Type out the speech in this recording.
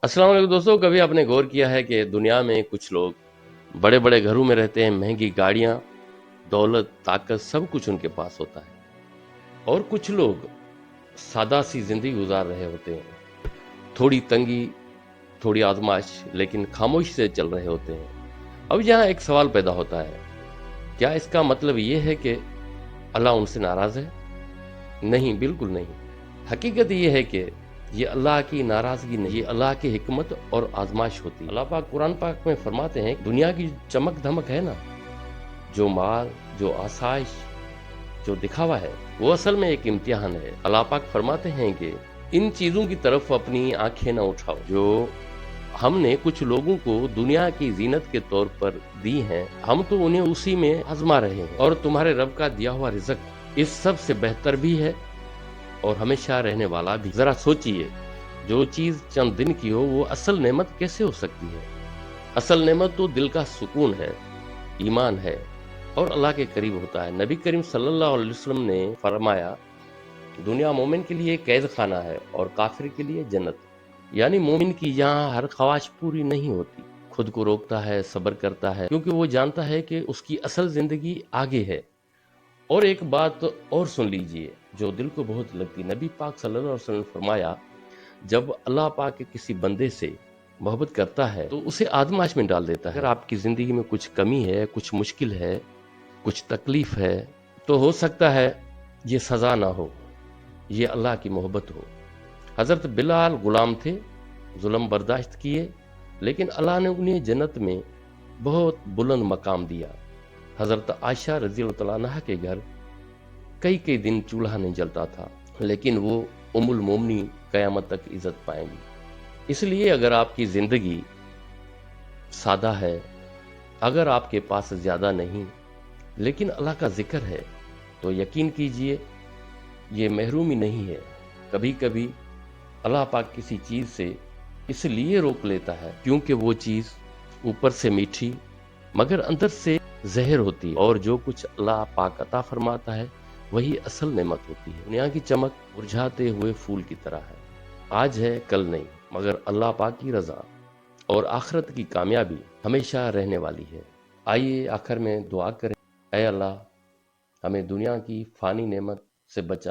السلام علیکم دوستوں، کبھی آپ نے غور کیا ہے کہ دنیا میں کچھ لوگ بڑے بڑے گھروں میں رہتے ہیں، مہنگی گاڑیاں، دولت، طاقت سب کچھ ان کے پاس ہوتا ہے، اور کچھ لوگ سادہ سی زندگی گزار رہے ہوتے ہیں، تھوڑی تنگی، تھوڑی آزمائش، لیکن خاموشی سے چل رہے ہوتے ہیں۔ اب یہاں ایک سوال پیدا ہوتا ہے، کیا اس کا مطلب یہ ہے کہ اللہ ان سے ناراض ہے؟ نہیں، بالکل نہیں۔ حقیقت یہ ہے کہ یہ اللہ کی ناراضگی نہیں، یہ اللہ کی حکمت اور آزمائش ہوتی ہے۔ اللہ پاک قرآن پاک میں فرماتے ہیں، دنیا کی چمک دھمک ہے نا، جو مال، جو آسائش، جو دکھاوا ہے، وہ اصل میں ایک امتحان ہے۔ اللہ پاک فرماتے ہیں کہ ان چیزوں کی طرف اپنی آنکھیں نہ اٹھاؤ جو ہم نے کچھ لوگوں کو دنیا کی زینت کے طور پر دی ہیں، ہم تو انہیں اسی میں آزما رہے ہیں، اور تمہارے رب کا دیا ہوا رزق اس سب سے بہتر بھی ہے اور ہمیشہ رہنے والا بھی۔ ذرا سوچئے، جو چیز چند دن کی ہو وہ اصل نعمت کیسے ہو سکتی ہے؟ اصل نعمت تو دل کا سکون ہے، ایمان ہے، اور اللہ کے قریب ہوتا ہے۔ نبی کریم صلی اللہ علیہ وسلم نے فرمایا، دنیا مومن کے لیے قید خانہ ہے اور کافر کے لیے جنت۔ یعنی مومن کی یہاں ہر خواہش پوری نہیں ہوتی، خود کو روکتا ہے، صبر کرتا ہے، کیونکہ وہ جانتا ہے کہ اس کی اصل زندگی آگے ہے۔ اور ایک بات اور سن لیجئے جو دل کو بہت لگتی، نبی پاک صلی اللہ علیہ وسلم نے فرمایا، جب اللہ پاک کسی بندے سے محبت کرتا ہے تو اسے آزمائش میں ڈال دیتا ہے۔ اگر آپ کی زندگی میں کچھ کمی ہے، کچھ مشکل ہے، کچھ تکلیف ہے، تو ہو سکتا ہے یہ سزا نہ ہو، یہ اللہ کی محبت ہو۔ حضرت بلال غلام تھے، ظلم برداشت کیے، لیکن اللہ نے انہیں جنت میں بہت بلند مقام دیا۔ حضرت عائشہ رضی اللہ عنہا کے گھر کئی کئی دن چولہا نہیں جلتا تھا، لیکن وہ ام المومنین قیامت تک عزت پائیں گی۔ اس لیے اگر آپ کی زندگی سادہ ہے، اگر آپ کے پاس زیادہ نہیں، لیکن اللہ کا ذکر ہے، تو یقین کیجئے یہ محرومی نہیں ہے۔ کبھی کبھی اللہ پاک کسی چیز سے اس لیے روک لیتا ہے کیونکہ وہ چیز اوپر سے میٹھی مگر اندر سے زہر ہوتی ہے، اور جو کچھ اللہ پاک عطا فرماتا ہے وہی اصل نعمت ہوتی ہے۔ دنیا کی چمک مرجھاتے ہوئے پھول کی طرح ہے، آج ہے کل نہیں، مگر اللہ پاک کی رضا اور آخرت کی کامیابی ہمیشہ رہنے والی ہے۔ آئیے آخر میں دعا کریں، اے اللہ ہمیں دنیا کی فانی نعمت سے بچا